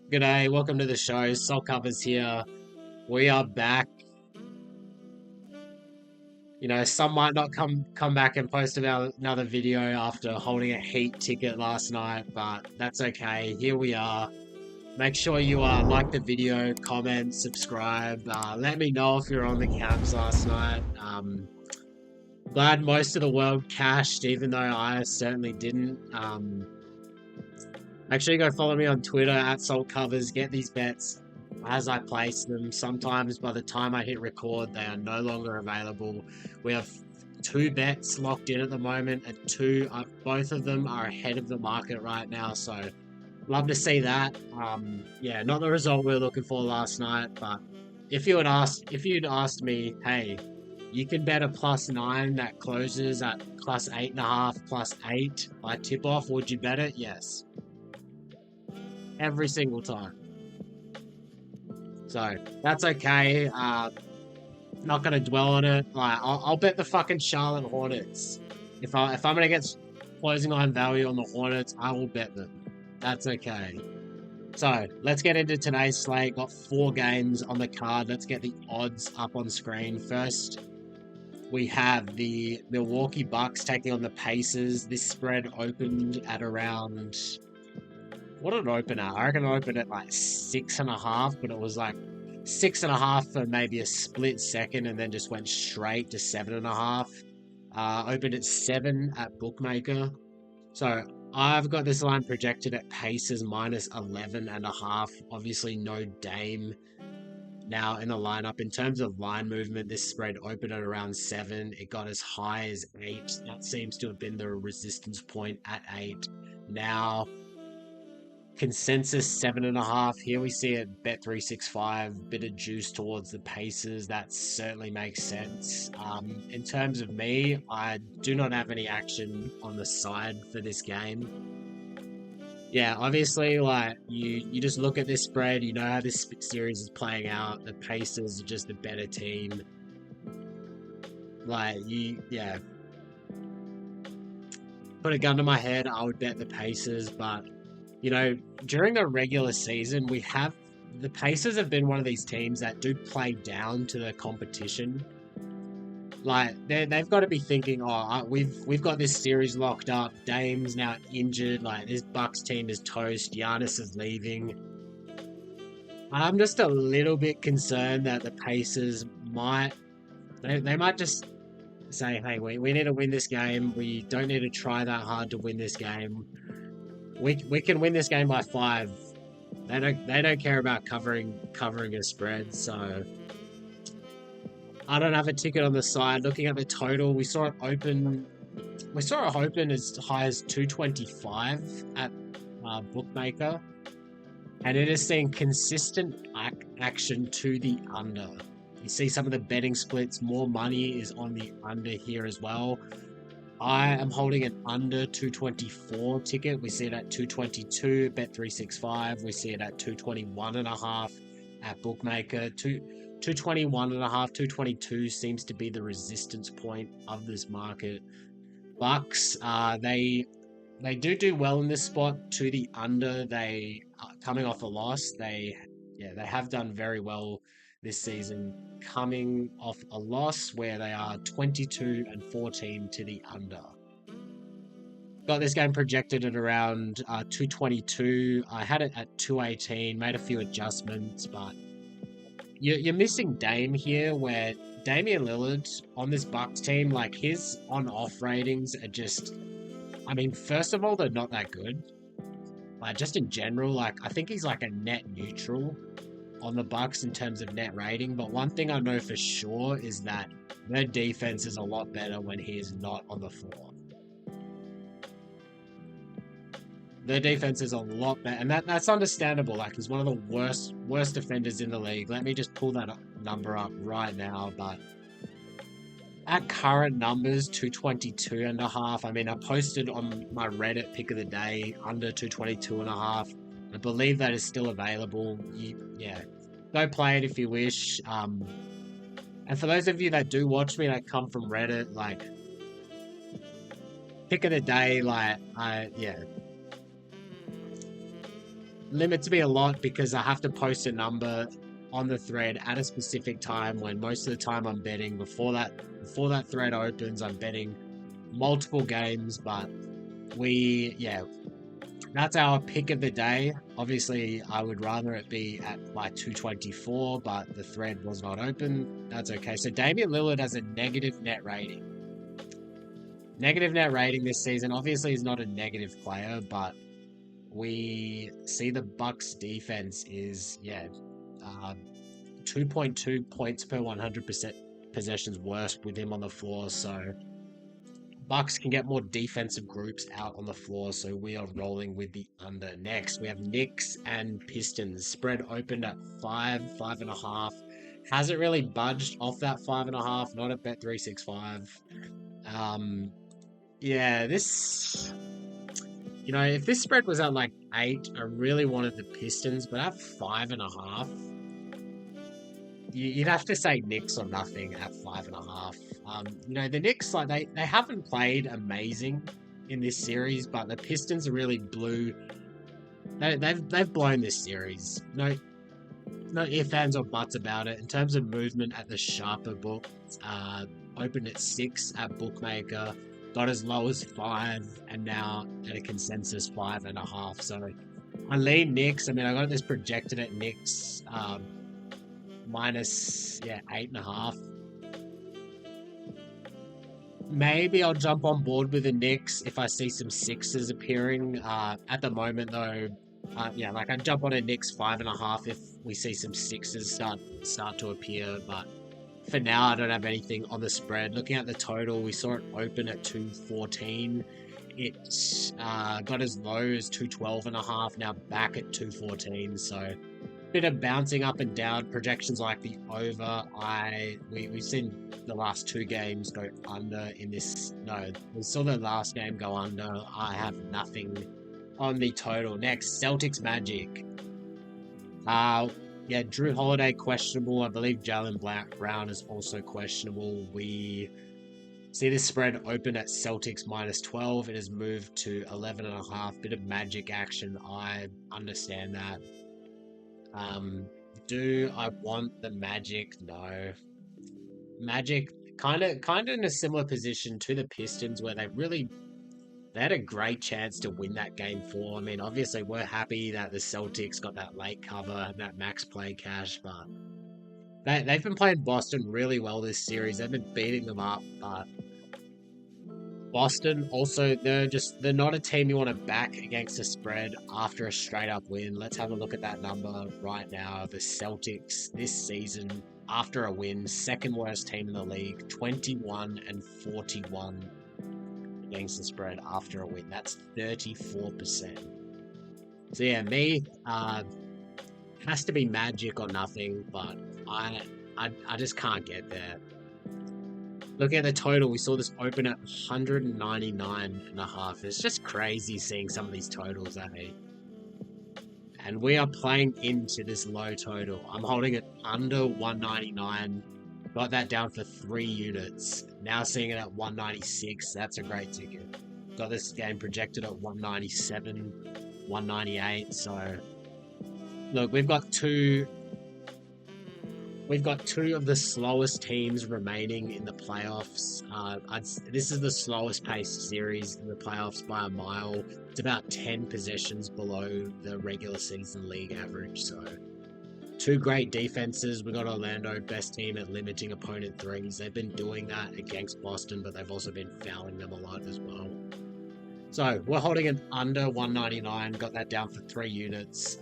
G'day, welcome to the show. Soul Covers here. We are back. Some might not come back and post about another video after holding a heat ticket last night, but that's okay. Here we are. Make sure you like the video, comment, subscribe. Let me know if you're on the camps last night. Glad most of the world cashed, even though I certainly didn't. Make sure you go follow me on Twitter at Salt Covers. Get these bets as I place them. Sometimes by the time I hit record, they are no longer available. We have two bets locked in at the moment, and both of them are ahead of the market right now. So love to see that. Yeah, not the result we were looking for last night, but if you'd asked me, hey, you can bet a +9 that closes at +8.5, +8 by tip off. Would you bet it? Yes, every single time. So that's okay. Not gonna dwell on it. Like I'll bet the fucking Charlotte Hornets. If I'm gonna get closing line value on the Hornets, I will bet them. That's okay. So let's get into today's slate. Got 4 games on the card. Let's get the odds up on screen. First, we have the Milwaukee Bucks taking on the Pacers. This spread opened at around, what did it open at? I reckon it opened at like 6.5, but it was like 6.5 for maybe a split second and then just went straight to 7.5. Opened at 7 at Bookmaker. So I've got this line projected at Pacers -11.5. Obviously no Dame now in the lineup. In terms of line movement, this spread opened at around 7. It got as high as 8. That seems to have been the resistance point at 8. Now consensus 7.5. Here we see it Bet365, bit of juice towards the Pacers. That certainly makes sense. In terms of me, I do not have any action on the side for this game. Yeah, obviously, like you just look at this spread, you know how this series is playing out. The Pacers are just a better team. Yeah, put a gun to my head, I would bet the Pacers, but during the regular season, the Pacers have been one of these teams that do play down to the competition. Like they've got to be thinking, oh, we've got this series locked up. Dame's now injured. Like this Bucks team is toast. Giannis is leaving. I'm just a little bit concerned that the Pacers they might just say, hey, we need to win this game. We don't need to try that hard to win this game. We can win this game by 5. They don't care about covering a spread. So I don't have a ticket on the side. Looking at the total, we saw it open as high as 225 at Bookmaker, and it is seeing consistent action to the under. You see some of the betting splits. More money is on the under here as well. I am holding an under 224 ticket. We see it at 222 Bet365. We see it at 221.5 at Bookmaker. 221.5, 222 seems to be the resistance point of this market. Bucks, they do well in this spot to the under. They coming off a loss. They have done very well this season, coming off a loss where they are 22-14 to the under. Got this game projected at around 222. I had it at 218, made a few adjustments, but you're missing Dame here, where Damian Lillard on this Bucks team, like his on-off ratings are just, I mean, first of all, they're not that good. Like just in general, like I think he's like a net neutral on the Bucks in terms of net rating, but one thing I know for sure is that their defense is a lot better when he is not on the floor. Their defense is a lot better, and that's understandable. Like he's one of the worst defenders in the league. Let me just pull that number up right now, but at current numbers, 222.5. I mean, I posted on my Reddit pick of the day under 222.5. I believe that is still available. Go play it if you wish. And for those of you that do watch me that come from Reddit, like pick of the day, limits me a lot because I have to post a number on the thread at a specific time when most of the time I'm betting before that thread opens. I'm betting multiple games, but yeah, that's our pick of the day. Obviously, I would rather it be at like 224, but the thread was not open. That's okay. So Damian Lillard has a negative net rating. Negative net rating this season. Obviously, he's not a negative player, but we see the Bucks defense is 2.2 points per 100% possessions worse with him on the floor. So Bucks can get more defensive groups out on the floor, so we are rolling with the under. Next, we have Knicks and Pistons. Spread opened at 5.5. Hasn't really budged off that 5.5. Not at Bet365. This. If this spread was at like 8, I really wanted the Pistons, but at 5.5, you'd have to say Knicks or nothing at 5.5. The Knicks, like they haven't played amazing in this series, but the Pistons are really blew. They've blown this series. No ifs, ands, or buts about it. In terms of movement at the sharper book, opened at 6 at Bookmaker, got as low as 5, and now at a consensus 5.5. So I lean Knicks. I mean, I got this projected at Knicks minus 8.5. Maybe I'll jump on board with the Knicks if I see some sixes appearing. At the moment, though, I'd jump on a Knicks 5.5 if we see some sixes start to appear. But for now, I don't have anything on the spread. Looking at the total, we saw it open at 214. It got as low as 212.5. Now back at 214. So bit of bouncing up and down. Projections like the over. We've seen the last 2 games go under in this. No, we saw the last game go under. I have nothing on the total. Next, Celtics Magic. Drew Holiday questionable. I believe Jalen Brown is also questionable. We see this spread open at Celtics minus 12. It has moved to 11.5. Bit of Magic action. I understand that. Do I want the Magic? No. Magic kind of in a similar position to the Pistons where they had a great chance to win that game 4. I mean, obviously we're happy that the Celtics got that late cover and that max play cash, but they've been playing Boston really well this series. They've been beating them up, but Boston also, they're not a team you want to back against a spread after a straight up win. Let's have a look at that number right now. The Celtics this season after a win, second worst team in the league, 21-41 against the spread after a win. That's 34%. So yeah, me has to be Magic or nothing, but I just can't get there. Looking at the total, we saw this open at 199.5. It's just crazy seeing some of these totals, And we are playing into this low total. I'm holding it under 199. Got that down for 3 units. Now seeing it at 196. That's a great ticket. Got this game projected at 197, 198. So, look, we've got two of the slowest teams remaining in the playoffs. This is the slowest paced series in the playoffs by a mile. It's about 10 possessions below the regular season league average. So 2 great defenses. We got Orlando, best team at limiting opponent threes. They've been doing that against Boston, but they've also been fouling them a lot as well. So we're holding it under 199. Got that down for 3 units.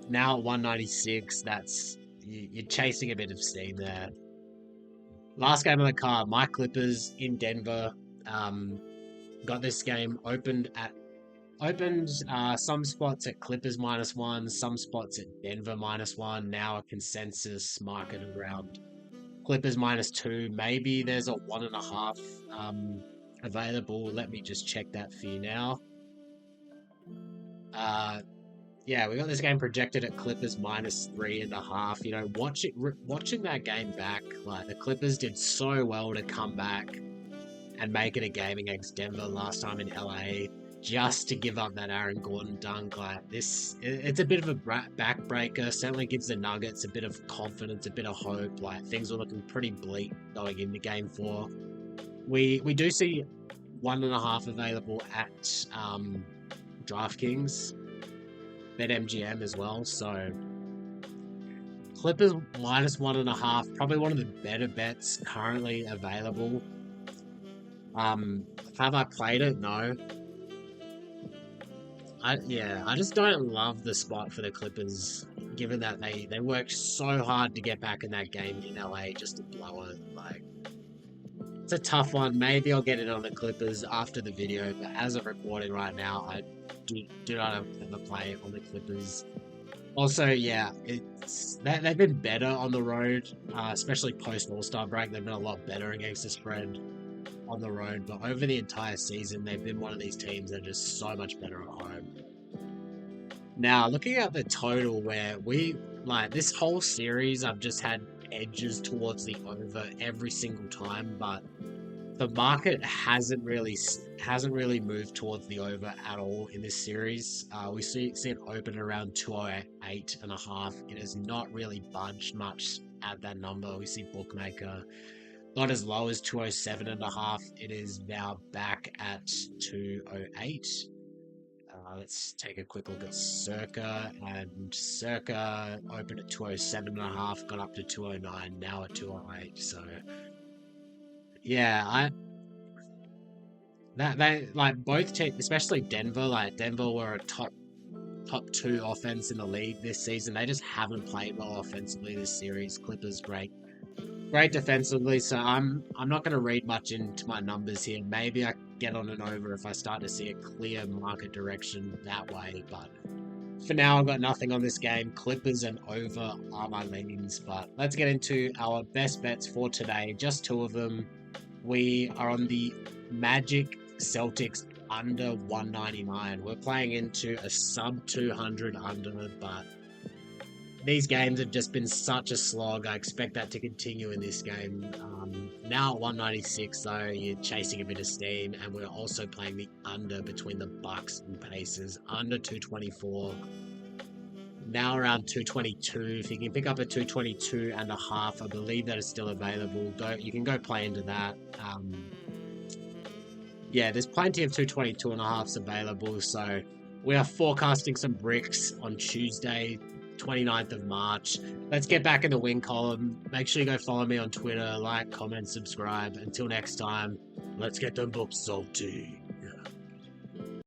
Now at 196, you're chasing a bit of steam there. Last game of the card, my Clippers in Denver. Got this game opened some spots at Clippers -1, some spots at Denver -1. Now a consensus market around Clippers -2. Maybe there's a 1.5 available. Let me just check that for you now. We got this game projected at Clippers -3.5. Watching that game back, like the Clippers did so well to come back and make it a game against Denver last time in LA. just to give up that Aaron Gordon dunk. Like this, it's a bit of a backbreaker. Certainly gives the Nuggets a bit of confidence, a bit of hope. Like things were looking pretty bleak going into Game 4. We do see 1.5 available at DraftKings, BetMGM as well. So Clippers -1.5, probably one of the better bets currently available. Have I played it? No. I just don't love the spot for the Clippers, given that they worked so hard to get back in that game in LA just to blow it. Like it's a tough one. Maybe I'll get it on the Clippers after the video, but as of recording right now, I do not ever play it on the Clippers. Also, yeah, they've been better on the road, especially post All-Star break. They've been a lot better against the spread on the road, but over the entire season, they've been one of these teams that are just so much better at home. Now, looking at the total, where this whole series, I've just had edges towards the over every single time, but the market hasn't really moved towards the over at all in this series. We see it open around 208.5. It has not really budged much at that number. We see bookmaker not as low as 207.5. It is now back at 208. Let's take a quick look at Circa, and Circa opened at 207.5, got up to 209, now at 208. So yeah, they like both teams, especially Denver. Like Denver were a top 2 offense in the league this season. They just haven't played well offensively this series. Clippers great defensively. So I'm not going to read much into my numbers here. Maybe I get on an over if I start to see a clear market direction that way. But for now, I've got nothing on this game. Clippers and over are my leanings. But let's get into our best bets for today. Just 2 of them. We are on the Magic Celtics under 199. We're playing into a sub 200 under, but these games have just been such a slog. I expect that to continue in this game. Now at 196, though, you're chasing a bit of steam, and we're also playing the under between the Bucks and Pacers, under 224. Now around 222. If you can pick up a 222.5, I believe that is still available. You can go play into that. Yeah, there's plenty of 222.5s available. So we are forecasting some bricks on Tuesday, 29th of March. Let's get back in the win column. Make sure you go follow me on Twitter, like, comment, subscribe. Until next time, let's get them books salty.